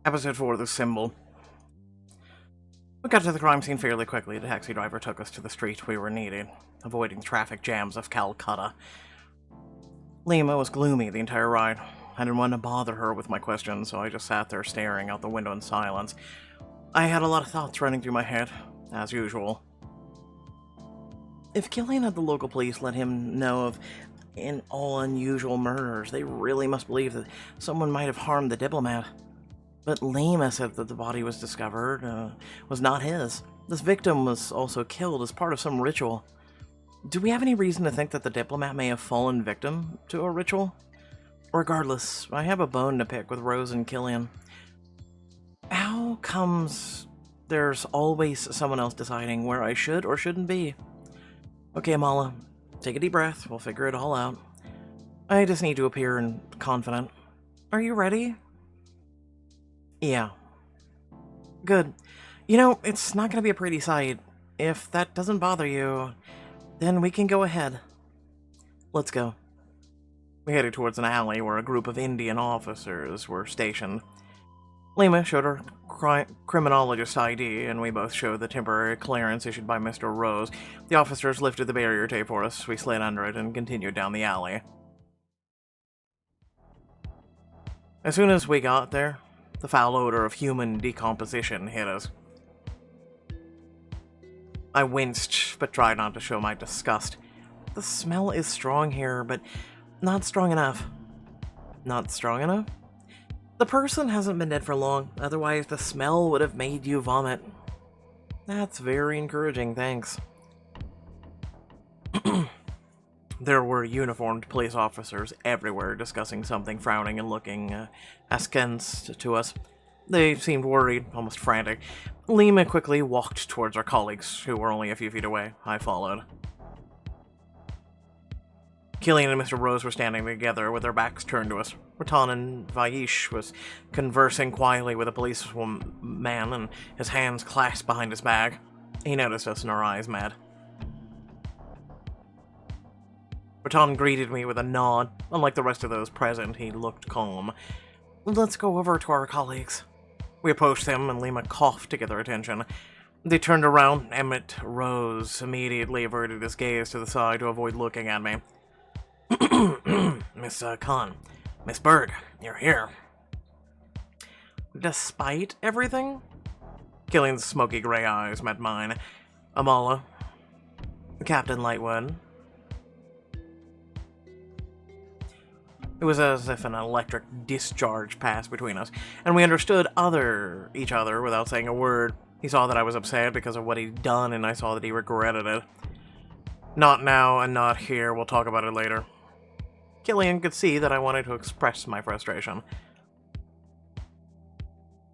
Episode 4, The Symbol. We got to the crime scene fairly quickly. The taxi driver took us to the street we were needed, avoiding traffic jams of Calcutta. Lima was gloomy the entire ride. I didn't want to bother her with my questions, so I just sat there staring out the window in silence. I had a lot of thoughts running through my head, as usual. If Killian had the local police let him know of all unusual murders, they really must believe that someone might have harmed the diplomat. But Lima said that the body was discovered was not his. This victim was also killed as part of some ritual. Do we have any reason to think that the diplomat may have fallen victim to a ritual? Regardless, I have a bone to pick with Rose and Killian. How comes there's always someone else deciding where I should or shouldn't be? Okay, Amala, take a deep breath. We'll figure it all out. I just need to appear confident. Are you ready? Yeah. Good. You know, it's not going to be a pretty sight. If that doesn't bother you, then we can go ahead. Let's go. We headed towards an alley where a group of Indian officers were stationed. Lima showed her criminologist ID, and we both showed the temporary clearance issued by Mr. Rose. The officers lifted the barrier tape for us. We slid under it and continued down the alley. As soon as we got there, the foul odor of human decomposition hit us. I winced, but tried not to show my disgust. The smell is strong here, but not strong enough. Not strong enough? The person hasn't been dead for long, otherwise the smell would have made you vomit. That's very encouraging, thanks. There were uniformed police officers everywhere discussing something, frowning and looking askance to us. They seemed worried, almost frantic. Lima quickly walked towards our colleagues, who were only a few feet away. I followed. Killian and Mr. Rose were standing together with their backs turned to us. Ratan and Vaish was conversing quietly with a policeman, and his hands clasped behind his back. He noticed us and our eyes met. Ratan greeted me with a nod. Unlike the rest of those present, he looked calm. Let's go over to our colleagues. We approached them, and Lima coughed to get their attention. They turned around. Emmett Rose immediately averted his gaze to the side to avoid looking at me. Miss Khan, Miss Berg, you're here. Despite everything? Killian's smoky gray eyes met mine. Amala, Captain Lightwood. It was as if an electric discharge passed between us, and we understood each other without saying a word. He saw that I was upset because of what he'd done, and I saw that he regretted it. Not now and not here. We'll talk about it later. Killian could see that I wanted to express my frustration.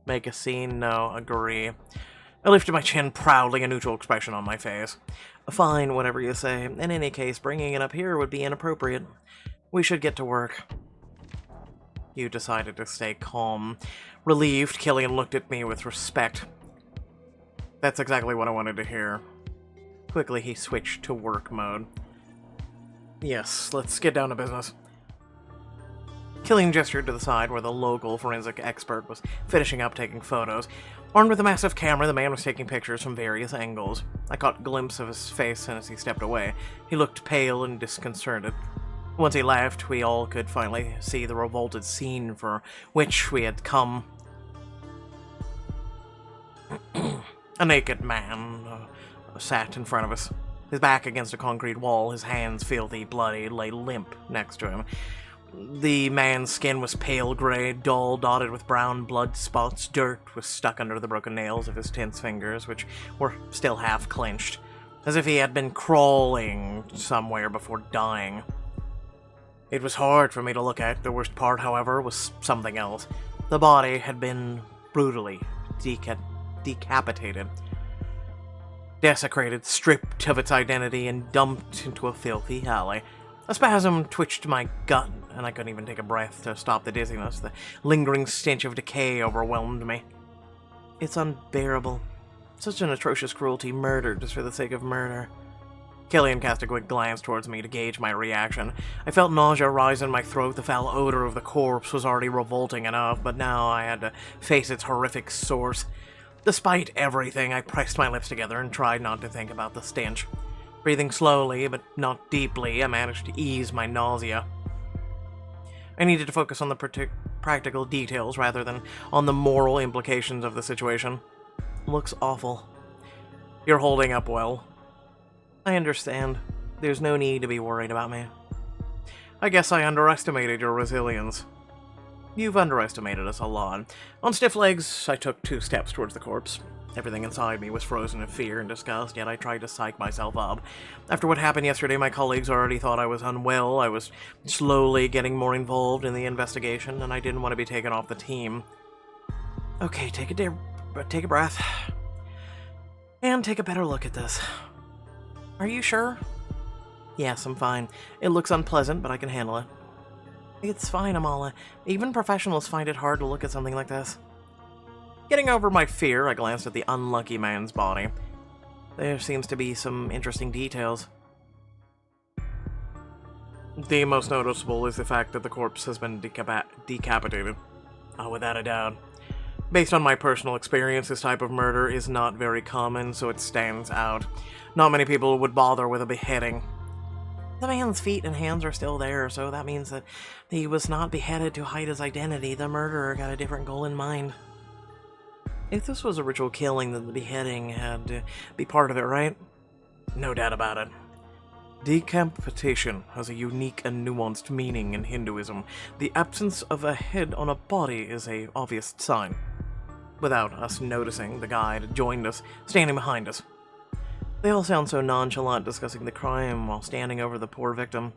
Make a scene? No. Agree. I lifted my chin proudly, a neutral expression on my face. Fine, whatever you say. In any case, bringing it up here would be inappropriate. We should get to work. You decided to stay calm. Relieved, Killian looked at me with respect. That's exactly what I wanted to hear. Quickly, he switched to work mode. Yes, let's get down to business. Killian gestured to the side where the local forensic expert was finishing up taking photos. Armed with a massive camera, the man was taking pictures from various angles. I caught a glimpse of his face as he stepped away. He looked pale and disconcerted. Once he left, we all could finally see the revolted scene for which we had come. A naked man sat in front of us. His back against a concrete wall, his hands filthy, bloody, lay limp next to him. The man's skin was pale gray, dull, dotted with brown blood spots. Dirt was stuck under the broken nails of his tense fingers, which were still half clenched, as if he had been crawling somewhere before dying. It was hard for me to look at. The worst part, however, was something else. The body had been brutally decapitated. Desecrated, stripped of its identity, and dumped into a filthy alley. A spasm twitched my gut, and I couldn't even take a breath to stop the dizziness. The lingering stench of decay overwhelmed me. It's unbearable. Such an atrocious cruelty, murder just for the sake of murder. Killian cast a quick glance towards me to gauge my reaction. I felt nausea rise in my throat. The foul odor of the corpse was already revolting enough, but now I had to face its horrific source. Despite everything, I pressed my lips together and tried not to think about the stench. Breathing slowly, but not deeply, I managed to ease my nausea. I needed to focus on the practical details rather than on the moral implications of the situation. Looks awful. You're holding up well. I understand. There's no need to be worried about me. I guess I underestimated your resilience. You've underestimated us a lot. On stiff legs, I took 2 steps towards the corpse. Everything inside me was frozen in fear and disgust, yet I tried to psych myself up. After what happened yesterday, my colleagues already thought I was unwell. I was slowly getting more involved in the investigation, and I didn't want to be taken off the team. Okay, take a breath. And take a better look at this. Are you sure? Yes, I'm fine. It looks unpleasant, but I can handle it. It's fine, Amala. Even professionals find it hard to look at something like this. Getting over my fear, I glanced at the unlucky man's body. There seems to be some interesting details. The most noticeable is the fact that the corpse has been decapitated. Without a doubt. Based on my personal experience, this type of murder is not very common, so it stands out. Not many people would bother with a beheading. The man's feet and hands are still there, so that means that he was not beheaded to hide his identity. The murderer got a different goal in mind. If this was a ritual killing, then the beheading had to be part of it, right? No doubt about it. Decapitation has a unique and nuanced meaning in Hinduism. The absence of a head on a body is an obvious sign. Without us noticing, the guide joined us, standing behind us. They all sound so nonchalant discussing the crime while standing over the poor victim.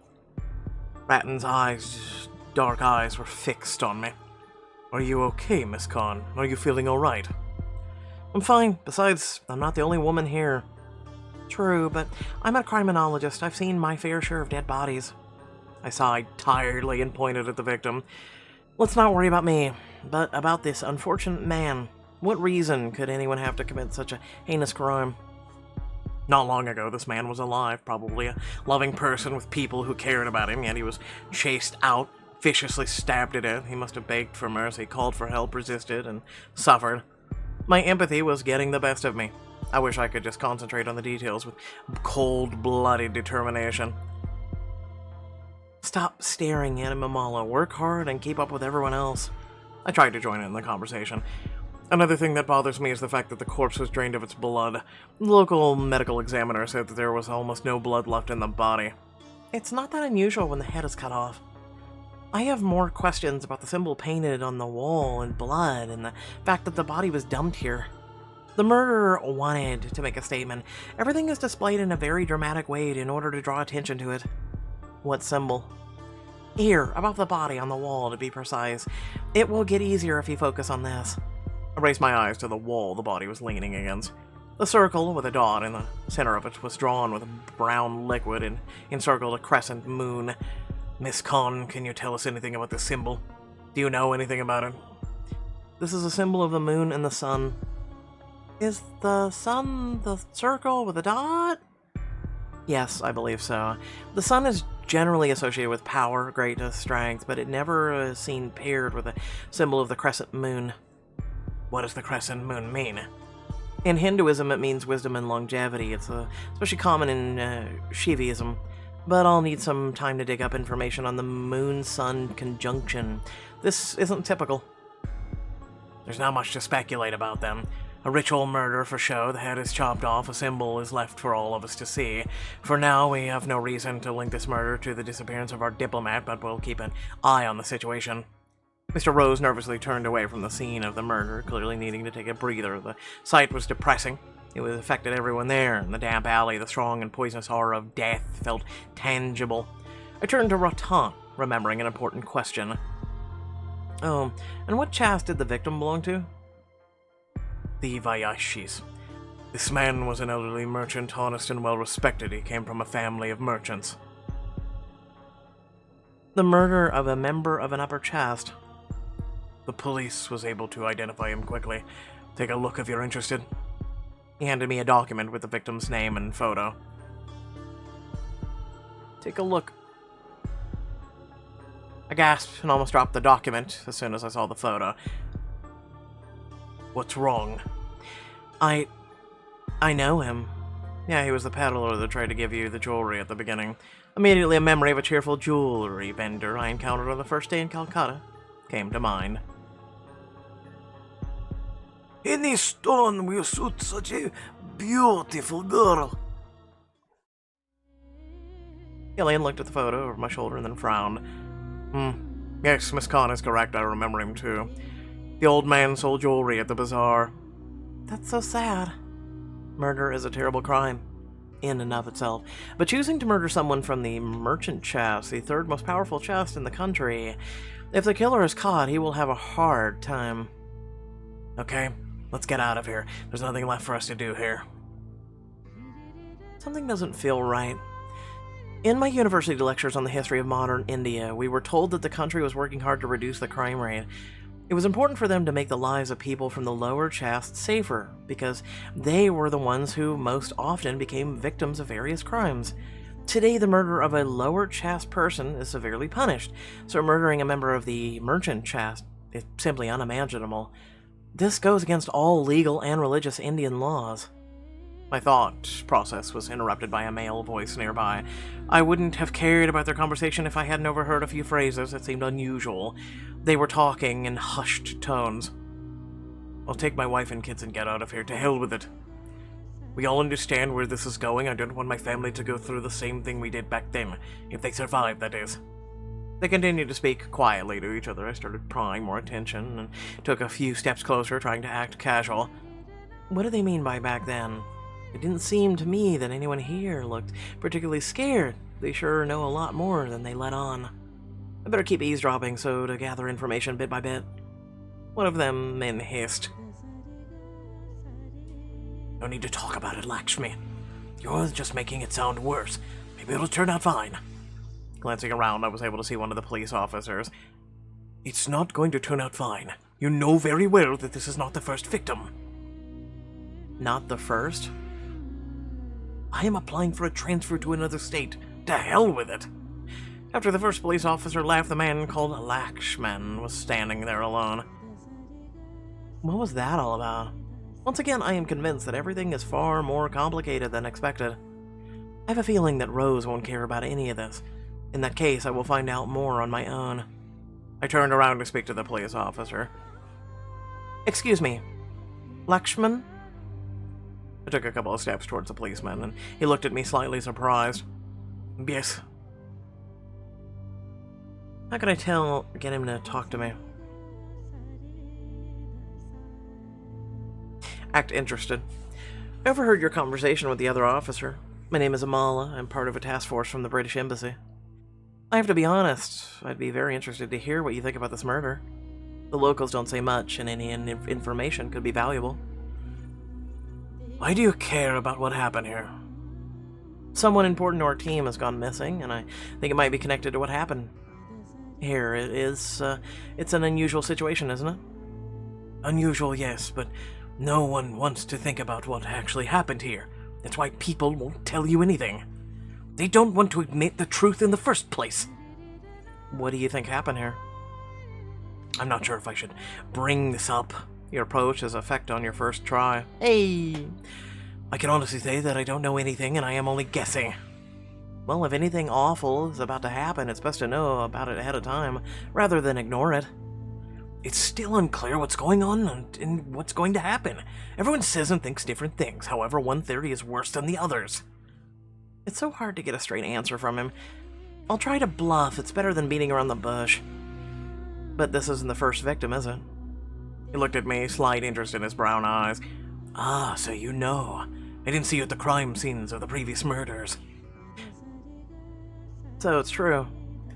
Ratton's dark eyes, were fixed on me. Are you okay, Miss Khan? Are you feeling alright? I'm fine. Besides, I'm not the only woman here. True, but I'm a criminologist. I've seen my fair share of dead bodies. I sighed tiredly and pointed at the victim. Let's not worry about me, but about this unfortunate man. What reason could anyone have to commit such a heinous crime? Not long ago, this man was alive, probably a loving person with people who cared about him, yet he was chased out, viciously stabbed to death. He must have begged for mercy, called for help, resisted, and suffered. My empathy was getting the best of me. I wish I could just concentrate on the details with cold-blooded determination. Stop staring at him, Amala. Work hard and keep up with everyone else. I tried to join in the conversation. Another thing that bothers me is the fact that the corpse was drained of its blood. The local medical examiner said that there was almost no blood left in the body. It's not that unusual when the head is cut off. I have more questions about the symbol painted on the wall in blood and the fact that the body was dumped here. The murderer wanted to make a statement. Everything is displayed in a very dramatic way in order to draw attention to it. What symbol? Here, above the body on the wall, to be precise. It will get easier if you focus on this. I raised my eyes to the wall the body was leaning against. The circle with a dot in the center of it was drawn with a brown liquid and encircled a crescent moon. Miss Khan, can you tell us anything about this symbol? Do you know anything about it? This is a symbol of the moon and the sun. Is the sun the circle with a dot? Yes, I believe so. The sun is generally associated with power, greatness, strength, but it never is seen paired with a symbol of the crescent moon. What does the crescent moon mean? In Hinduism, it means wisdom and longevity. It's especially common in Shivaism, but I'll need some time to dig up information on the moon-sun conjunction. This isn't typical. There's not much to speculate about them. A ritual murder for show, the head is chopped off, a symbol is left for all of us to see. For now, we have no reason to link this murder to the disappearance of our diplomat, but we'll keep an eye on the situation. Mr. Rose nervously turned away from the scene of the murder, clearly needing to take a breather. The sight was depressing. It affected everyone there. In the damp alley, the strong and poisonous horror of death felt tangible. I turned to Ratan, remembering an important question. Oh, and what caste did the victim belong to? The Vayashis. This man was an elderly merchant, honest and well-respected. He came from a family of merchants. The murder of a member of an upper caste. The police was able to identify him quickly. Take a look if you're interested. He handed me a document with the victim's name and photo. Take a look. I gasped and almost dropped the document as soon as I saw the photo. What's wrong? I know him. Yeah, he was the peddler that tried to give you the jewelry at the beginning. Immediately, a memory of a cheerful jewelry vendor I encountered on the first day in Calcutta came to mind. Any stone will suit such a beautiful girl. Gillian looked at the photo over my shoulder and then frowned. Yes, Miss Khan is correct. I remember him too. The old man sold jewelry at the bazaar. That's so sad. Murder is a terrible crime, in and of itself. But choosing to murder someone from the merchant chest, the third most powerful chest in the country, if the killer is caught, he will have a hard time. Okay, let's get out of here. There's nothing left for us to do here. Something doesn't feel right. In my university lectures on the history of modern India, we were told that the country was working hard to reduce the crime rate. It was important for them to make the lives of people from the lower caste safer, because they were the ones who most often became victims of various crimes. Today, the murder of a lower caste person is severely punished, so murdering a member of the merchant caste is simply unimaginable. This goes against all legal and religious Indian laws. My thought process was interrupted by a male voice nearby. I wouldn't have cared about their conversation if I hadn't overheard a few phrases that seemed unusual. They were talking in hushed tones. I'll take my wife and kids and get out of here. To hell with it. We all understand where this is going. I don't want my family to go through the same thing we did back then. If they survive, that is. They continued to speak quietly to each other. I started prying more attention and took a few steps closer, trying to act casual. What do they mean by back then? It didn't seem to me that anyone here looked particularly scared. They sure know a lot more than they let on. I better keep eavesdropping so to gather information bit by bit. One of them men hissed. No need to talk about it, Lakshmi. You're just making it sound worse. Maybe it'll turn out fine. Glancing around, I was able to see one of the police officers. It's not going to turn out fine. You know very well that this is not the first victim. Not the first? I am applying for a transfer to another state. To hell with it. After the first police officer left, the man called Lakshman was standing there alone. What was that all about? Once again, I am convinced that everything is far more complicated than expected. I have a feeling that Rose won't care about any of this. In that case, I will find out more on my own. I turned around to speak to the police officer. Excuse me, Lakshman? I took a couple of steps towards the policeman, and he looked at me slightly surprised. Yes. How could I get him to talk to me? Act interested. I overheard your conversation with the other officer. My name is Amala. I'm part of a task force from the British Embassy. I have to be honest, I'd be very interested to hear what you think about this murder. The locals don't say much, and any information could be valuable. Why do you care about what happened here? Someone important to our team has gone missing, and I think it might be connected to what happened. Here, it's an unusual situation, isn't it? Unusual, yes, but no one wants to think about what actually happened here. That's why people won't tell you anything. They don't want to admit the truth in the first place. What do you think happened here? I'm not sure if I should bring this up. Your approach has effect on your first try. Hey! I can honestly say that I don't know anything and I am only guessing. Well, if anything awful is about to happen, it's best to know about it ahead of time, rather than ignore it. It's still unclear what's going on and what's going to happen. Everyone says and thinks different things, however one theory is worse than the others. It's so hard to get a straight answer from him. I'll try to bluff, it's better than beating around the bush. But this isn't the first victim, is it? He looked at me, slight interest in his brown eyes. Ah, so you know. I didn't see you at the crime scenes of the previous murders. So it's true.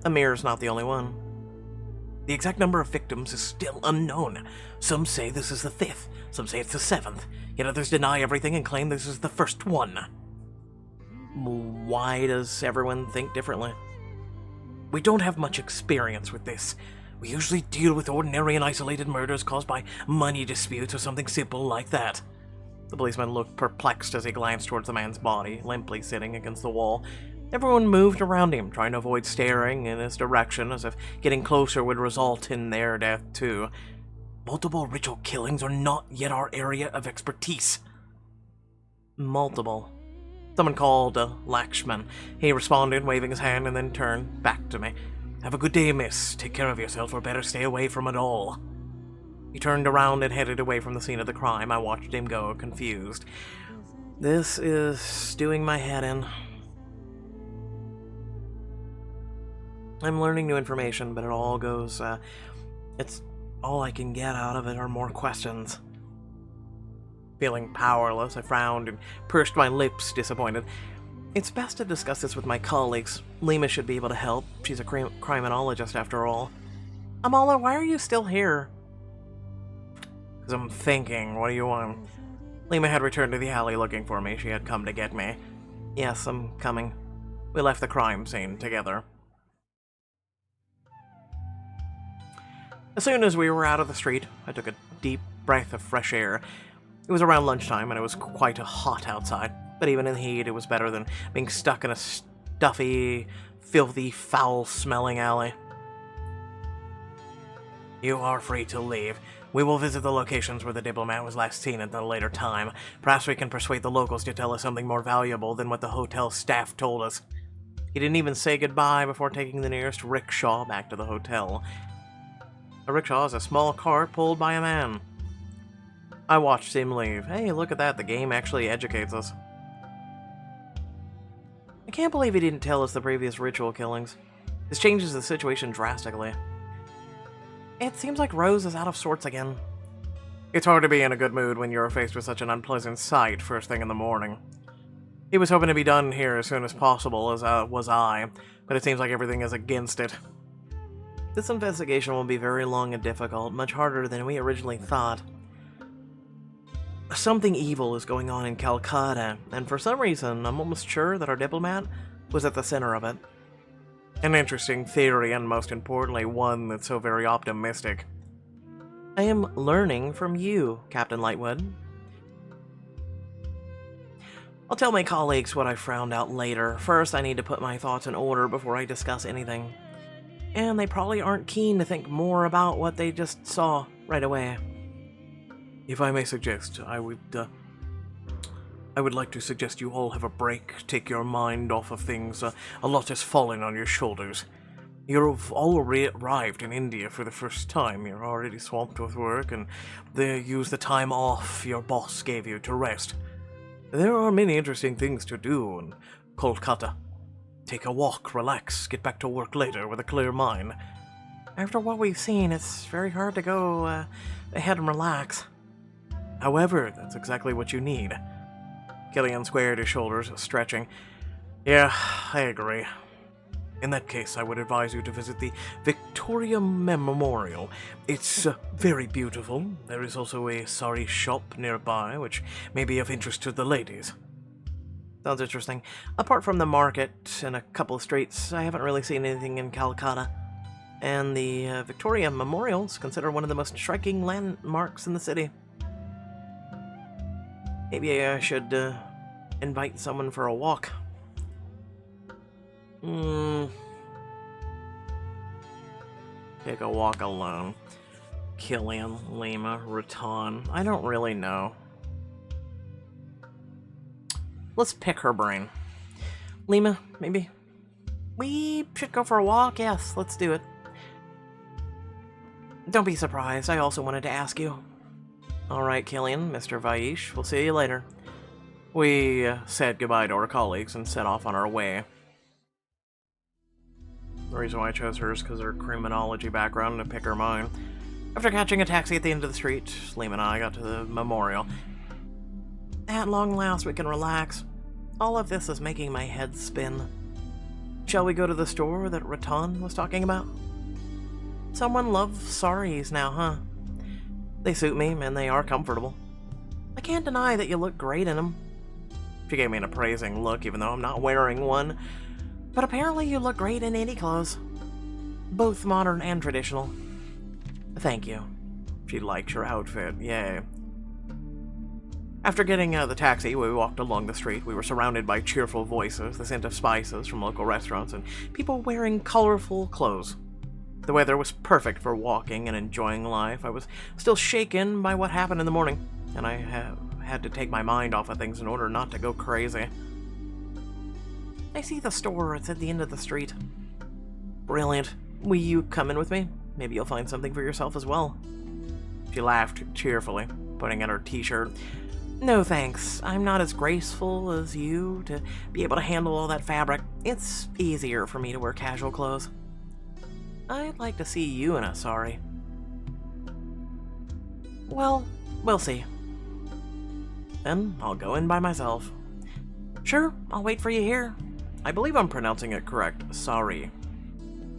Amir's not the only one. The exact number of victims is still unknown. Some say this is the 5th, some say it's the 7th, yet others deny everything and claim this is the first one. Why does everyone think differently? We don't have much experience with this. We usually deal with ordinary and isolated murders caused by money disputes or something simple like that. The policeman looked perplexed as he glanced towards the man's body, limply sitting against the wall. Everyone moved around him, trying to avoid staring in his direction, as if getting closer would result in their death too. Multiple ritual killings are not yet our area of expertise. Multiple. Someone called Lakshman. He responded, waving his hand, and then turned back to me. Have a good day, miss. Take care of yourself, or better stay away from it all. He turned around and headed away from the scene of the crime. I watched him go, confused. This is doing my head in. I'm learning new information, but it all goes, it's all I can get out of it are more questions. Feeling powerless, I frowned and pursed my lips, disappointed. It's best to discuss this with my colleagues. Lima should be able to help. She's a criminologist after all. Amala, why are you still here? Because I'm thinking, what do you want? Lima had returned to the alley looking for me. She had come to get me. Yes, I'm coming. We left the crime scene together. As soon as we were out of the street, I took a deep breath of fresh air. It was around lunchtime, and it was quite hot outside, but even in the heat, it was better than being stuck in a stuffy, filthy, foul-smelling alley. You are free to leave. We will visit the locations where the diplomat was last seen at a later time. Perhaps we can persuade the locals to tell us something more valuable than what the hotel staff told us. He didn't even say goodbye before taking the nearest rickshaw back to the hotel. A rickshaw is a small cart pulled by a man. I watched him leave. Hey, look at that, the game actually educates us. I can't believe he didn't tell us the previous ritual killings. This changes the situation drastically. It seems like Rose is out of sorts again. It's hard to be in a good mood when you're faced with such an unpleasant sight first thing in the morning. He was hoping to be done here as soon as possible, as was I, but it seems like everything is against it. This investigation will be very long and difficult, much harder than we originally thought. Something evil is going on in Calcutta, and for some reason, I'm almost sure that our diplomat was at the center of it. An interesting theory, and most importantly, one that's so very optimistic. I am learning from you, Captain Lightwood. I'll tell my colleagues what I found out later. First, I need to put my thoughts in order before I discuss anything. And they probably aren't keen to think more about what they just saw right away. If I may suggest, I would like to suggest you all have a break, take your mind off of things. A lot has fallen on your shoulders. You've all arrived in India for the first time. You're already swamped with work, and they use the time off your boss gave you to rest. There are many interesting things to do in Kolkata. Take a walk, relax, get back to work later with a clear mind. After what we've seen, it's very hard to go ahead and relax. However, that's exactly what you need. Killian squared his shoulders, stretching. Yeah, I agree. In that case, I would advise you to visit the Victoria Memorial. It's very beautiful. There is also a sari shop nearby, which may be of interest to the ladies. Sounds interesting. Apart from the market and a couple of streets, I haven't really seen anything in Calcutta. And the Victoria Memorial is considered one of the most striking landmarks in the city. Maybe I should invite someone for a walk. Take a walk alone. Killian, Lima, Raton. I don't really know. Let's pick her brain. Lima, maybe? We should go for a walk? Yes, let's do it. Don't be surprised, I also wanted to ask you. Alright, Killian, Mr. Vaish, we'll see you later. We said goodbye to our colleagues and set off on our way. The reason why I chose her is because of her criminology background and to pick her mine. After catching a taxi at the end of the street, Lima and I got to the memorial. At long last, we can relax. All of this is making my head spin. Shall we go to the store that Raton was talking about? Someone loves saris now, huh? They suit me, and they are comfortable. I can't deny that you look great in them. She gave me an appraising look, even though I'm not wearing one. But apparently you look great in any clothes. Both modern and traditional. Thank you. She likes your outfit, yay. After getting out of the taxi, we walked along the street. We were surrounded by cheerful voices, the scent of spices from local restaurants, and people wearing colorful clothes. The weather was perfect for walking and enjoying life. I was still shaken by what happened in the morning, and I had to take my mind off of things in order not to go crazy. I see the store. It's at the end of the street. Brilliant. Will you come in with me? Maybe you'll find something for yourself as well. She laughed cheerfully, putting on her t-shirt. No thanks. I'm not as graceful as you to be able to handle all that fabric. It's easier for me to wear casual clothes. I'd like to see you in a sari. Well, we'll see. Then I'll go in by myself. Sure, I'll wait for you here. I believe I'm pronouncing it correct. Sari.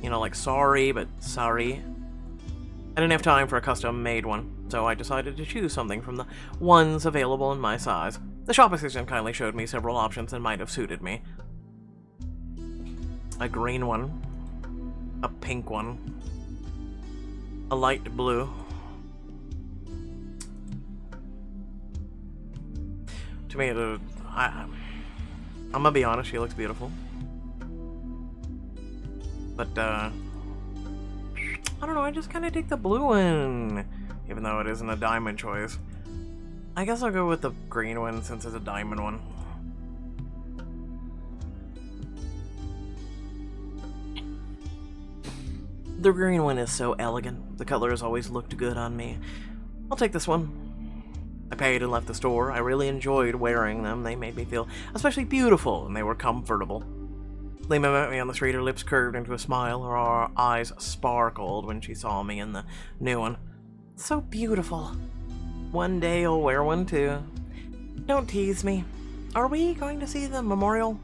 You know, like sorry, but sorry. I didn't have time for a custom-made one, so I decided to choose something from the ones available in my size. The shop assistant kindly showed me several options that might have suited me. A green one, a pink one, a light blue. To me, I'm gonna be honest, she looks beautiful. But, I don't know, I just kind of take the blue one, even though it isn't a diamond choice. I guess I'll go with the green one since it's a diamond one. The green one is so elegant. The color has always looked good on me. I'll take this one. I paid and left the store. I really enjoyed wearing them. They made me feel especially beautiful, and they were comfortable. Lima met me on the street, her lips curved into a smile, her eyes sparkled when she saw me in the new one. So beautiful. One day you'll wear one too. Don't tease me. Are we going to see the memorial?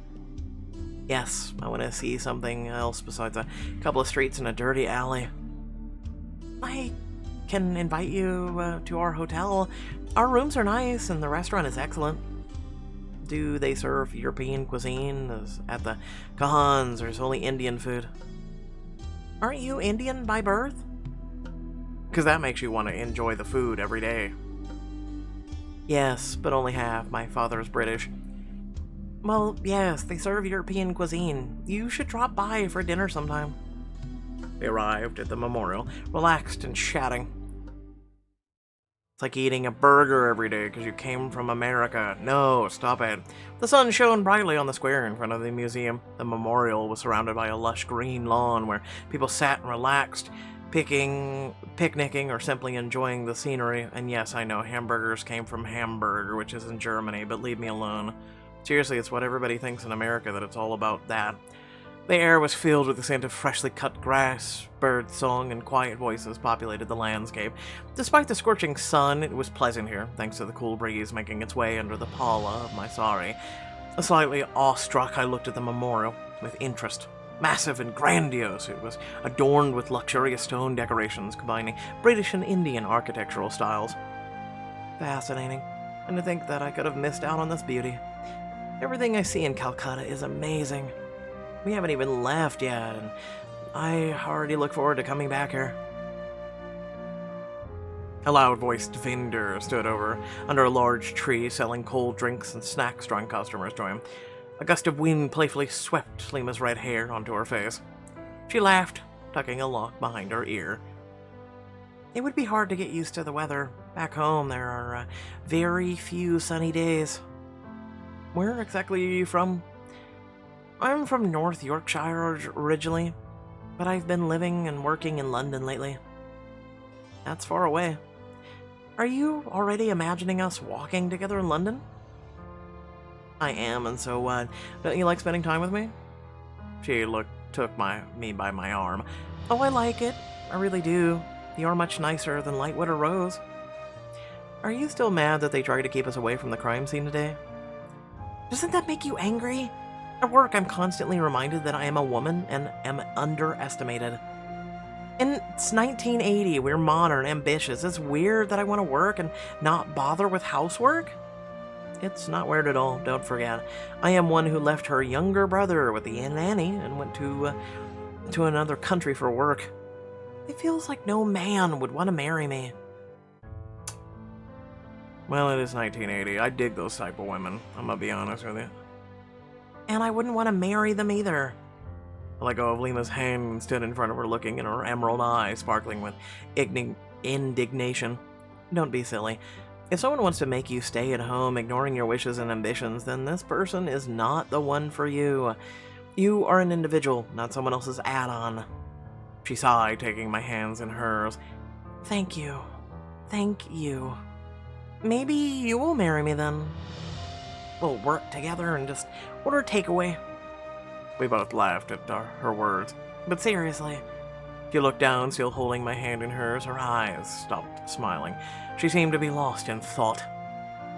Yes, I want to see something else besides a couple of streets and a dirty alley. I can invite you to our hotel. Our rooms are nice and the restaurant is excellent. Do they serve European cuisine? At the Kahans, there's only Indian food. Aren't you Indian by birth? Because that makes you want to enjoy the food every day. Yes, but only half. My father is British. Well, yes, they serve European cuisine. You should drop by for dinner sometime. We arrived at the memorial, relaxed and chatting. It's like eating a burger every day because you came from America. No, stop it. The sun shone brightly on the square in front of the museum. The memorial was surrounded by a lush green lawn where people sat and relaxed, picnicking, or simply enjoying the scenery. And yes, I know hamburgers came from Hamburg, which is in Germany, but leave me alone. Seriously, it's what everybody thinks in America, that it's all about that. The air was filled with the scent of freshly cut grass, bird song, and quiet voices populated the landscape. Despite the scorching sun, it was pleasant here, thanks to the cool breeze making its way under the palla of my sari. Slightly awestruck, I looked at the memorial with interest. Massive and grandiose, it was adorned with luxurious stone decorations combining British and Indian architectural styles. Fascinating, and to think that I could have missed out on this beauty. Everything I see in Calcutta is amazing. We haven't even left yet, and I already look forward to coming back here. A loud-voiced vendor stood under a large tree selling cold drinks and snacks drawing customers to him. A gust of wind playfully swept Lima's red hair onto her face. She laughed, tucking a lock behind her ear. It would be hard to get used to the weather. Back home, there are very few sunny days. Where exactly are you from? I'm from North Yorkshire originally, but I've been living and working in London lately. That's far away. Are you already imagining us walking together in London? I am, and so what? Don't you like spending time with me? She took me by my arm. Oh, I like it. I really do. You're much nicer than Lightwood or Rose. Are you still mad that they tried to keep us away from the crime scene today? Doesn't that make you angry? At work, I'm constantly reminded that I am a woman and am underestimated. And it's 1980, we're modern, ambitious. It's weird that I want to work and not bother with housework. It's not weird at all, don't forget. I am one who left her younger brother with the nanny and went to another country for work. It feels like no man would want to marry me. Well, it is 1980. I dig those type of women. I'm gonna be honest with you. And I wouldn't want to marry them either. I let go of Lima's hand and stood in front of her, looking in her emerald eyes, sparkling with indignation. Don't be silly. If someone wants to make you stay at home, ignoring your wishes and ambitions, then this person is not the one for you. You are an individual, not someone else's add-on. She sighed, taking my hands in hers. Thank you. Thank you. Maybe you will marry me then. We'll work together and just order takeaway. We both laughed at her words. But seriously. She looked down, still holding my hand in hers. Her eyes stopped smiling. She seemed to be lost in thought.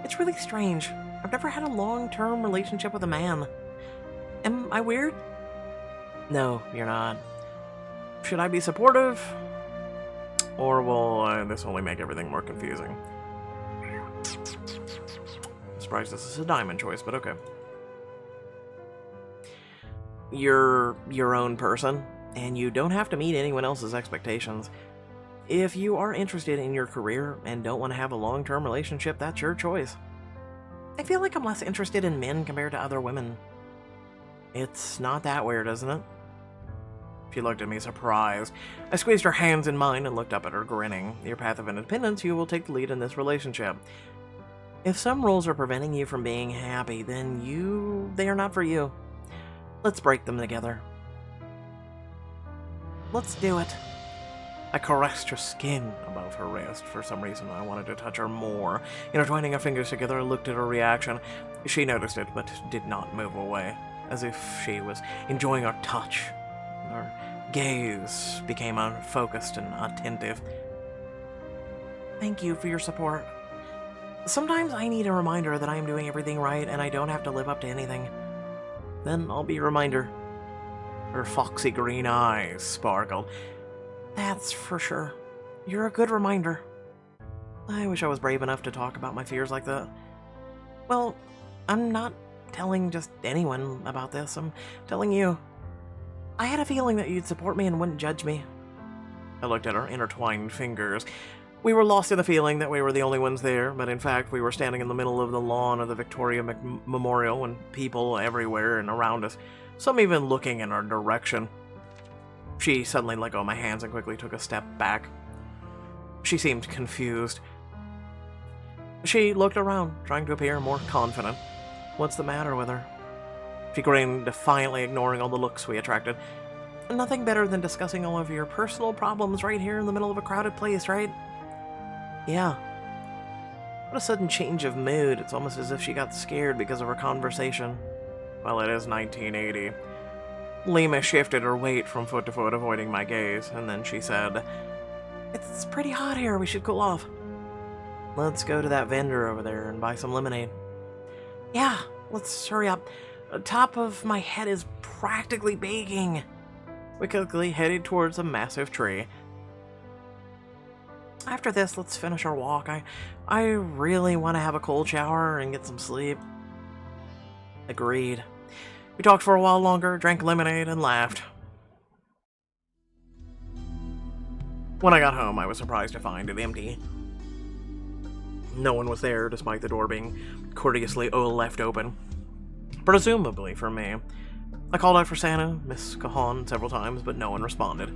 It's really strange. I've never had a long-term relationship with a man. Am I weird? No, you're not. Should I be supportive? Or will this only make everything more confusing? I'm surprised this is a diamond choice, but okay. You're your own person, and you don't have to meet anyone else's expectations. If you are interested in your career and don't want to have a long-term relationship, that's your choice. I feel like I'm less interested in men compared to other women. It's not that weird, isn't it? She looked at me surprised. I squeezed her hands in mine and looked up at her, grinning. Your path of independence, you will take the lead in this relationship. If some rules are preventing you from being happy, then they are not for you. Let's break them together. Let's do it. I caressed her skin above her wrist. For some reason, I wanted to touch her more. Intertwining our fingers together, I looked at her reaction. She noticed it, but did not move away, as if she was enjoying our touch. Her gaze became unfocused and attentive. Thank you for your support. Sometimes I need a reminder that I am doing everything right and I don't have to live up to anything. Then I'll be a reminder. Her foxy green eyes sparkled. That's for sure. You're a good reminder. I wish I was brave enough to talk about my fears like that. Well, I'm not telling just anyone about this. I'm telling you. I had a feeling that you'd support me and wouldn't judge me. I looked at her intertwined fingers. We were lost in the feeling that we were the only ones there, but in fact we were standing in the middle of the lawn of the Victoria Memorial and people everywhere and around us, some even looking in our direction. She suddenly let go of my hands and quickly took a step back. She seemed confused. She looked around, trying to appear more confident. What's the matter with her? She grinned, defiantly ignoring all the looks we attracted. Nothing better than discussing all of your personal problems right here in the middle of a crowded place, right? Yeah. What a sudden change of mood. It's almost as if she got scared because of our conversation. Well, it is 1980. Lima shifted her weight from foot to foot, avoiding my gaze, and then she said, It's pretty hot here. We should cool off. Let's go to that vendor over there and buy some lemonade. Yeah, let's hurry up. The top of my head is practically baking. We quickly headed towards a massive tree. After this, let's finish our walk. I really want to have a cold shower and get some sleep. Agreed. We talked for a while longer, drank lemonade, and laughed. When I got home, I was surprised to find it empty. No one was there, despite the door being courteously left open. Presumably for me. I called out for Santa, Miss Cajon, several times, but no one responded.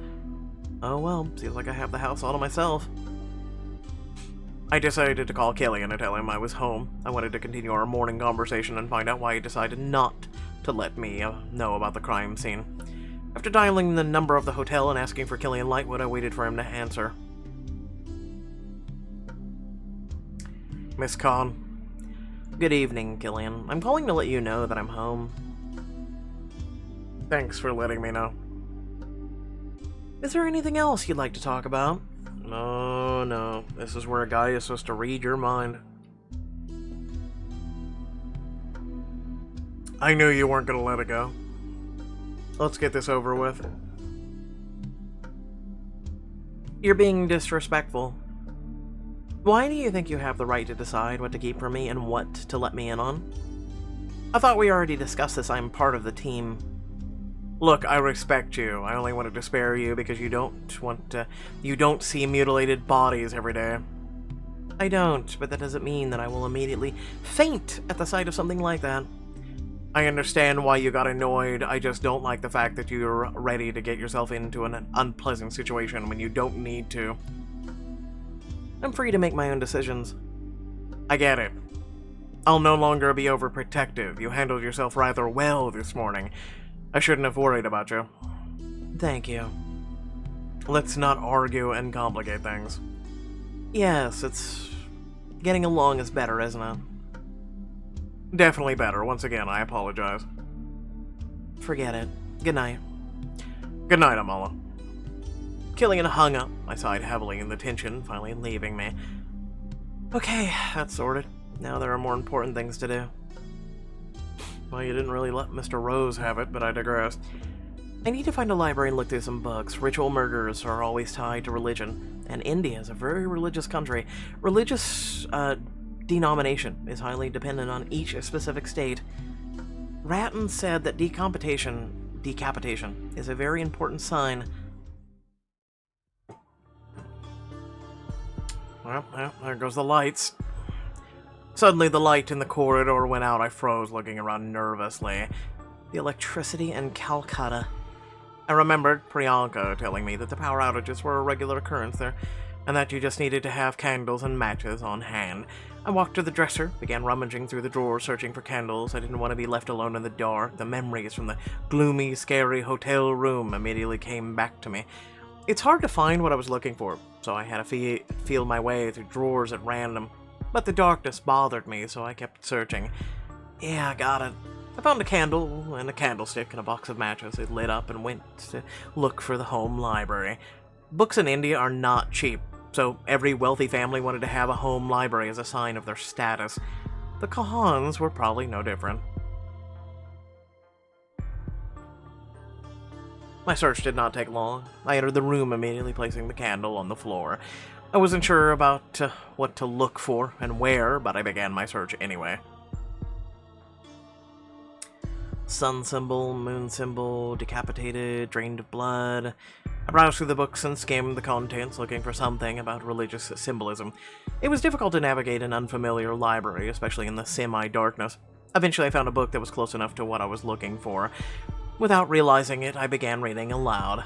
Oh well, seems like I have the house all to myself. I decided to call Killian and tell him I was home. I wanted to continue our morning conversation and find out why he decided not to let me know about the crime scene. After dialing the number of the hotel and asking for Killian Lightwood, I waited for him to answer. Miss Khan. Good evening, Killian. I'm calling to let you know that I'm home. Thanks for letting me know. Is there anything else you'd like to talk about? No. This is where a guy is supposed to read your mind. I knew you weren't gonna let it go. Let's get this over with. You're being disrespectful. Why do you think you have the right to decide what to keep from me and what to let me in on? I thought we already discussed this. I'm part of the team. Look, I respect you. I only wanted to spare you because you don't see mutilated bodies every day. I don't, but that doesn't mean that I will immediately faint at the sight of something like that. I understand why you got annoyed. I just don't like the fact that you're ready to get yourself into an unpleasant situation when you don't need to. I'm free to make my own decisions. I get it. I'll no longer be overprotective. You handled yourself rather well this morning. I shouldn't have worried about you. Thank you. Let's not argue and complicate things. Yes, it's... getting along is better, isn't it? Definitely better. Once again, I apologize. Forget it. Good night. Good night, Amala. Killian hung up. I sighed heavily in the tension, finally leaving me. Okay, that's sorted. Now there are more important things to do. Well, you didn't really let Mr. Rose have it, but I digress. I need to find a library and look through some books. Ritual murders are always tied to religion, and India is a very religious country. Religious denomination is highly dependent on each specific state. Ratton said that decapitation is a very important sign. Well, there goes the lights. Suddenly the light in the corridor went out. I froze, looking around nervously. The electricity in Calcutta. I remembered Priyanka telling me that the power outages were a regular occurrence there, and that you just needed to have candles and matches on hand. I walked to the dresser, began rummaging through the drawers, searching for candles. I didn't want to be left alone in the dark. The memories from the gloomy, scary hotel room immediately came back to me. It's hard to find what I was looking for, so I had to feel my way through drawers at random. But the darkness bothered me, so I kept searching. Yeah, I got it. I found a candle and a candlestick and a box of matches. It lit up and went to look for the home library. Books in India are not cheap, so every wealthy family wanted to have a home library as a sign of their status. The Kahans were probably no different. My search did not take long. I entered the room immediately, placing the candle on the floor. I wasn't sure about what to look for and where, but I began my search anyway. Sun symbol, moon symbol, decapitated, drained of blood. I browsed through the books and skimmed the contents, looking for something about religious symbolism. It was difficult to navigate an unfamiliar library, especially in the semi-darkness. Eventually I found a book that was close enough to what I was looking for. Without realizing it, I began reading aloud.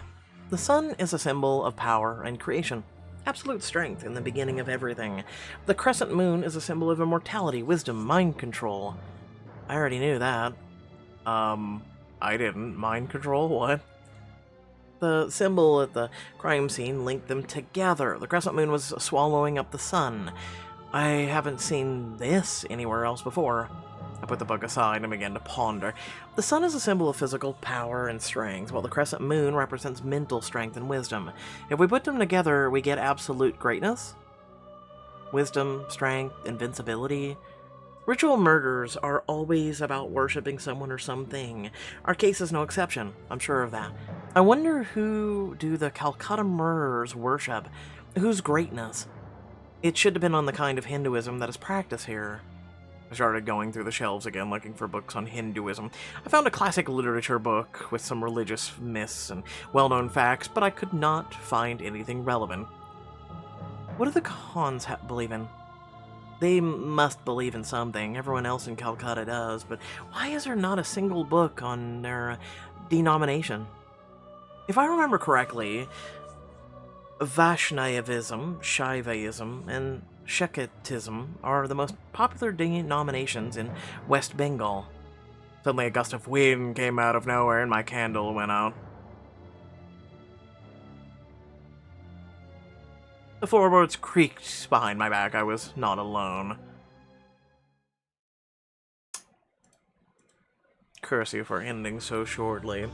The sun is a symbol of power and creation. Absolute strength in the beginning of everything. The crescent moon is a symbol of immortality, wisdom, mind control. I already knew that. I didn't. Mind control? What? The symbol at the crime scene linked them together. The crescent moon was swallowing up the sun. I haven't seen this anywhere else before. I put the book aside and began to ponder. The sun is a symbol of physical power and strength, while the crescent moon represents mental strength and wisdom. If we put them together, we get absolute greatness? Wisdom, strength, invincibility. Ritual murders are always about worshipping someone or something. Our case is no exception, I'm sure of that. I wonder who do the Calcutta murderers worship? Whose greatness? It should have been on the kind of Hinduism that is practiced here. I started going through the shelves again, looking for books on Hinduism. I found a classic literature book with some religious myths and well-known facts, but I could not find anything relevant. What do the Khans believe in? They must believe in something. Everyone else in Calcutta does, but why is there not a single book on their denomination? If I remember correctly, Vaishnavism, Shaivism, and Shaktism are the most popular denominations in West Bengal. Suddenly a gust of wind came out of nowhere and my candle went out. The floorboards creaked behind my back. I was not alone. Curse you for ending so shortly.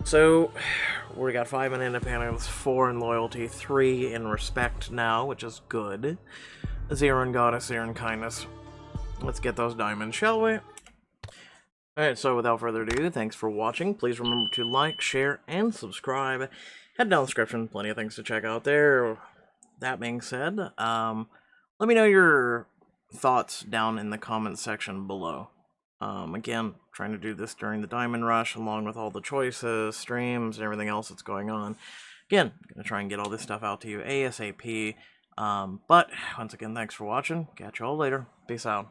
So, we got 5 in independence, 4 in loyalty, 3 in respect now, which is good. 0 in goddess, 0 in kindness. Let's get those diamonds, shall we? Alright, so without further ado, thanks for watching. Please remember to like, share, and subscribe. Head down the description, plenty of things to check out there. That being said, let me know your thoughts down in the comments section below. Again, trying to do this during the Diamond Rush, along with all the choices, streams, and everything else that's going on. Again, I'm going to try and get all this stuff out to you ASAP. But once again, thanks for watching. Catch you all later. Peace out.